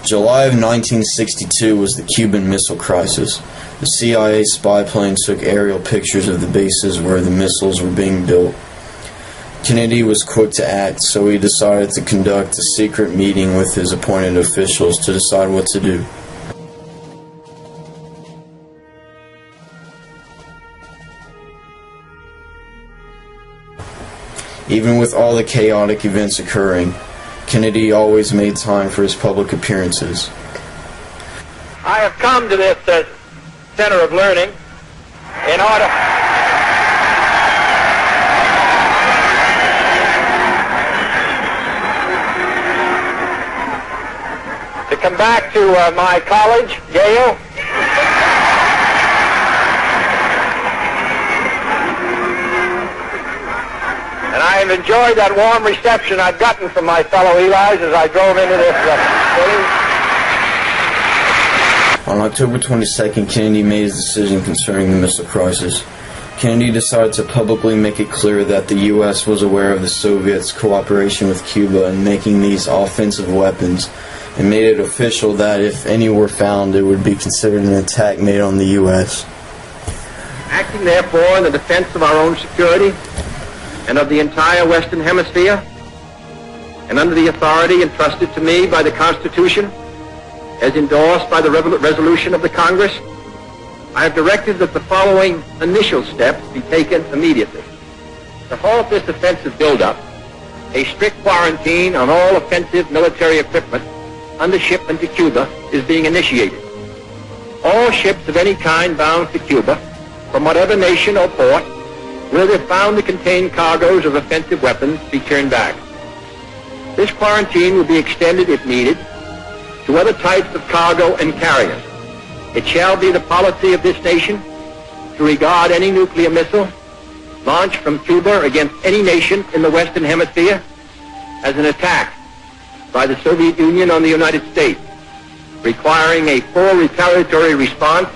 July of 1962 was the Cuban Missile Crisis. The CIA spy plane took aerial pictures of the bases where the missiles were being built. Kennedy was quick to act, so he decided to conduct a secret meeting with his appointed officials to decide what to do. Even with all the chaotic events occurring, Kennedy always made time for his public appearances. I have come to this Center of Learning in order to come back to my college, Yale. And I have enjoyed that warm reception I've gotten from my fellow Elis as I drove into this city. On October 22nd, Kennedy made his decision concerning the missile crisis. Kennedy decided to publicly make it clear that the U.S. was aware of the Soviets' cooperation with Cuba in making these offensive weapons, and made it official that if any were found, it would be considered an attack made on the U.S. Acting, therefore, in the defense of our own security and of the entire Western Hemisphere, and under the authority entrusted to me by the Constitution, as endorsed by the resolution of the Congress, I have directed that the following initial steps be taken immediately. To halt this offensive buildup, a strict quarantine on all offensive military equipment under shipment to Cuba is being initiated. All ships of any kind bound to Cuba, from whatever nation or port, will, if found to contain cargoes of offensive weapons, be turned back. This quarantine will be extended, if needed, to other types of cargo and carriers. It shall be the policy of this nation to regard any nuclear missile launched from Cuba against any nation in the Western Hemisphere as an attack by the Soviet Union on the United States, requiring a full retaliatory response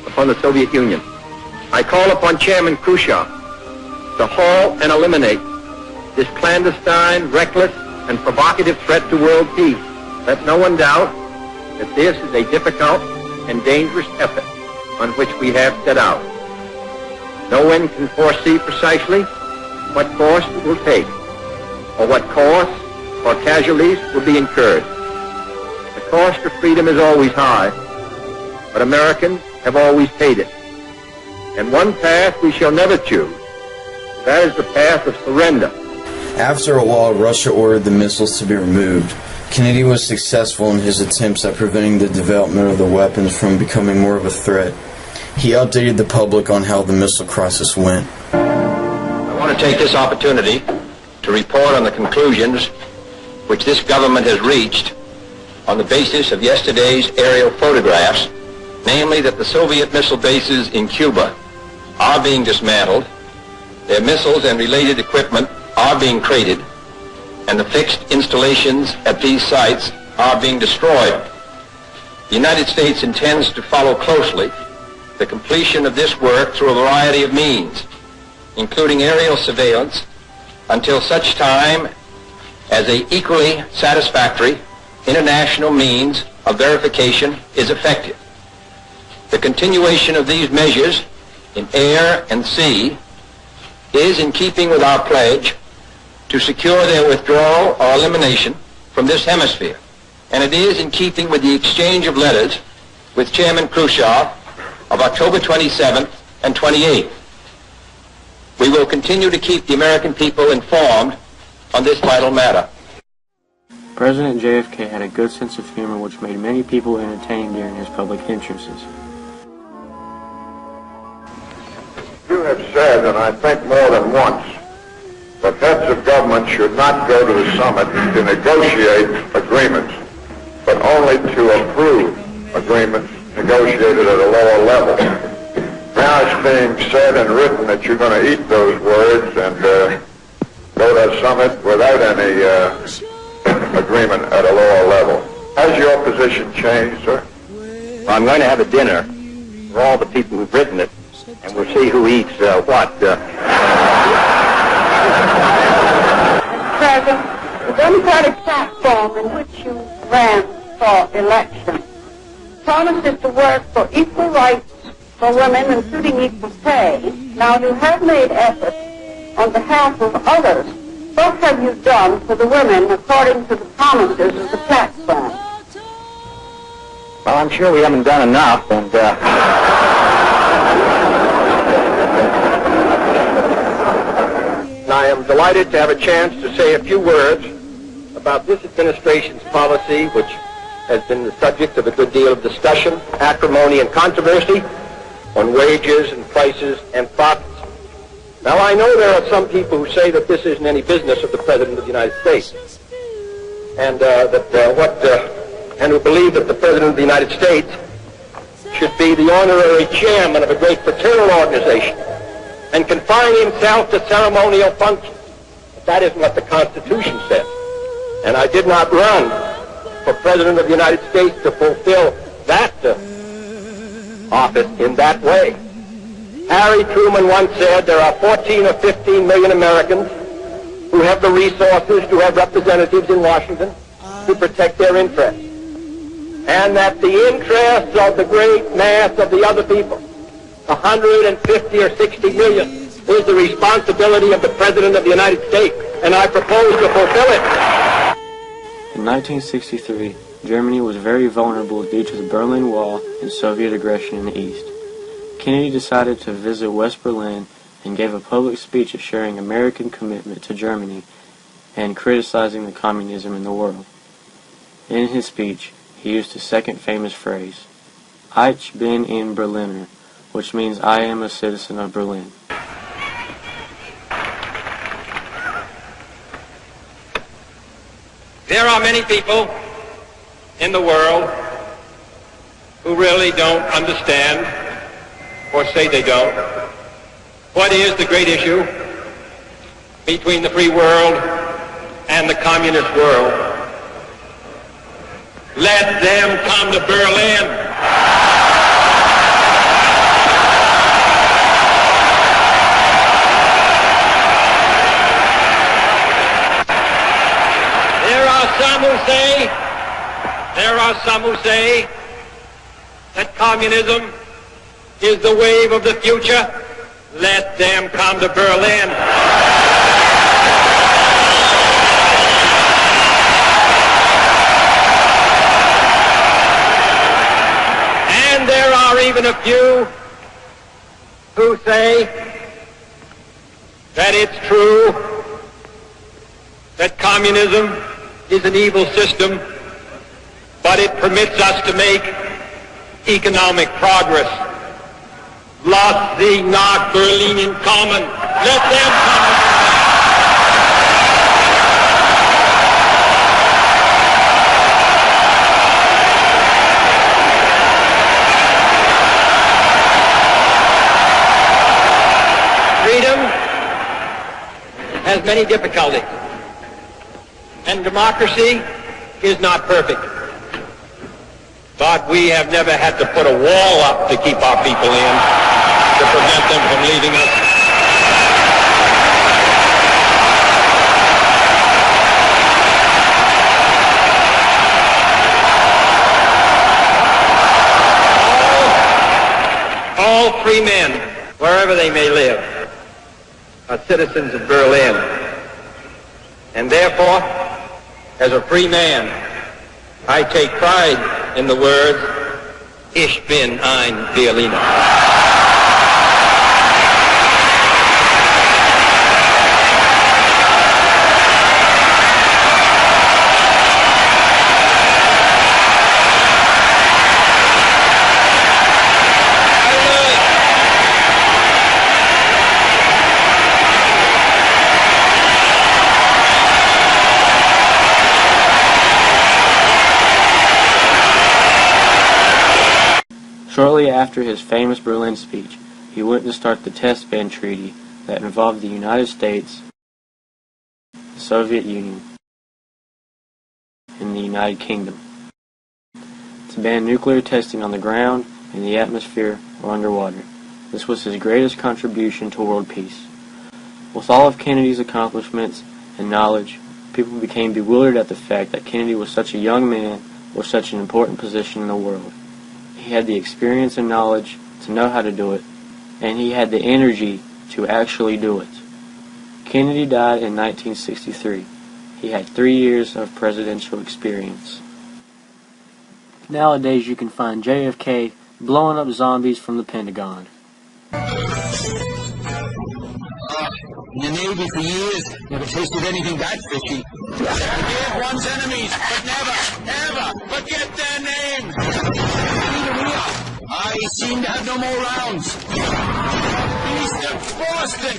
upon the Soviet Union. I call upon Chairman Khrushchev to halt and eliminate this clandestine, reckless, and provocative threat to world peace. Let no one doubt that this is a difficult and dangerous effort on which we have set out. No one can foresee precisely what course it will take, or what costs or casualties will be incurred. The cost of freedom is always high, but Americans have always paid it. And one path we shall never choose. That is the path of surrender. After a while, Russia ordered the missiles to be removed. Kennedy was successful in his attempts at preventing the development of the weapons from becoming more of a threat. He updated the public on how the missile crisis went. I want to take this opportunity to report on the conclusions which this government has reached on the basis of yesterday's aerial photographs, namely that the Soviet missile bases in Cuba are being dismantled, their missiles and related equipment are being crated, and the fixed installations at these sites are being destroyed. The United States intends to follow closely the completion of this work through a variety of means, including aerial surveillance, until such time as an equally satisfactory international means of verification is effective. The continuation of these measures in air and sea is in keeping with our pledge to secure their withdrawal or elimination from this hemisphere, and it is in keeping with the exchange of letters with Chairman Khrushchev of October 27th and 28th. We will continue to keep the American people informed on this vital matter. President JFK had a good sense of humor which made many people entertained during his public entrances. You have said, and I think more than once, that heads of government should not go to the summit to negotiate agreements, but only to approve agreements negotiated at a lower level. Now it's being said and written that you're going to eat those words and go to a summit without any agreement at a lower level. Has your position changed, sir? Well, I'm going to have a dinner for all the people who've written it, and we'll see who eats what. President, the Democratic platform in which you ran for election promises to work for equal rights for women, including equal pay. Now, you have made efforts on behalf of others. What have you done for the women according to the promises of the platform? Well, I'm sure we haven't done enough, and I am delighted to have a chance to say a few words about this administration's policy, which has been the subject of a good deal of discussion, acrimony, and controversy on wages and prices and profits. Now, I know there are some people who say that this isn't any business of the President of the United States, and and who believe that the President of the United States should be the honorary chairman of a great fraternal organization and confine himself to ceremonial functions. But that isn't what the Constitution says. And I did not run for President of the United States to fulfill that office in that way. Harry Truman once said there are 14 or 15 million Americans who have the resources to have representatives in Washington to protect their interests. And that the interests of the great mass of the other people, 150 or 60 million, is the responsibility of the President of the United States, and I propose to fulfill it. In 1963, Germany was very vulnerable due to the Berlin Wall and Soviet aggression in the East. Kennedy decided to visit West Berlin and gave a public speech assuring American commitment to Germany and criticizing the communism in the world. In his speech, he used his second famous phrase, Ich bin ein Berliner, which means I am a citizen of Berlin. There are many people in the world who really don't understand, or say they don't, what is the great issue between the free world and the communist world. Let them come to Berlin. There are some who say that communism is the wave of the future. Let them come to Berlin. And there are even a few who say that it's true that communism is an evil system, but it permits us to make economic progress. Lass sie nach Berlin kommen. Let them come. Freedom has many difficulties, and democracy is not perfect. But we have never had to put a wall up to keep our people in, to prevent them from leaving us. All free men, wherever they may live, are citizens of Berlin. And therefore, as a free man, I take pride in the words, Ich bin ein Berliner. Shortly after his famous Berlin speech, he went to start the Test Ban Treaty that involved the United States, the Soviet Union, and the United Kingdom to ban nuclear testing on the ground, in the atmosphere, or underwater. This was his greatest contribution to world peace. With all of Kennedy's accomplishments and knowledge, people became bewildered at the fact that Kennedy was such a young man or such an important position in the world. He had the experience and knowledge to know how to do it, and he had the energy to actually do it. Kennedy died in 1963. He had 3 years of presidential experience. Nowadays you can find JFK blowing up zombies from the Pentagon. In the Navy for years, never tasted anything that fishy. Forgive one's enemies, but never, ever forget their names. I seem to have no more rounds. East of Boston.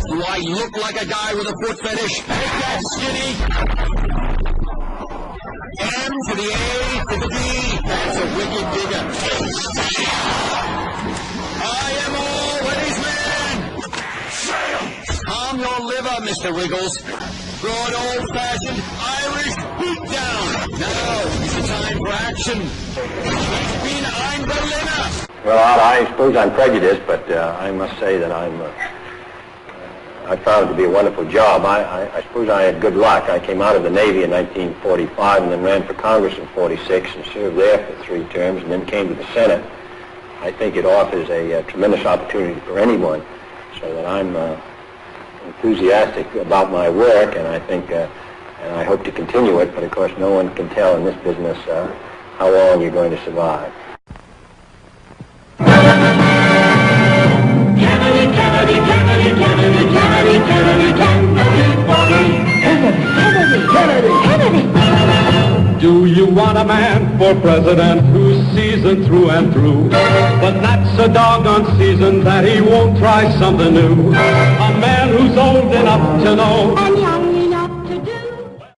Do I look like a guy with a foot fetish? Take that, skinny. M to the A to the D. That's a wicked digger. I am always man. Calm your liver, Mr. Wiggles. Good old-fashioned Irish beatdown. Now is the time for action. Ich bin ein Berliner. Well, I suppose I'm prejudiced, but I must say that I found it to be a wonderful job. I suppose I had good luck. I came out of the Navy in 1945 and then ran for Congress in 46 and served there for 3 terms and then came to the Senate. I think it offers a tremendous opportunity for anyone, so that I'm enthusiastic about my work, and I think and I hope to continue it, but of course no one can tell in this business how long you're going to survive. Kennedy, Kennedy, Kennedy, Kennedy, Kennedy, Kennedy, Kennedy, Kennedy, Kennedy, Kennedy. Do you want a man for president who's seasoned through and through, but not so doggone seasoned that he won't try something new? A man who's old enough to know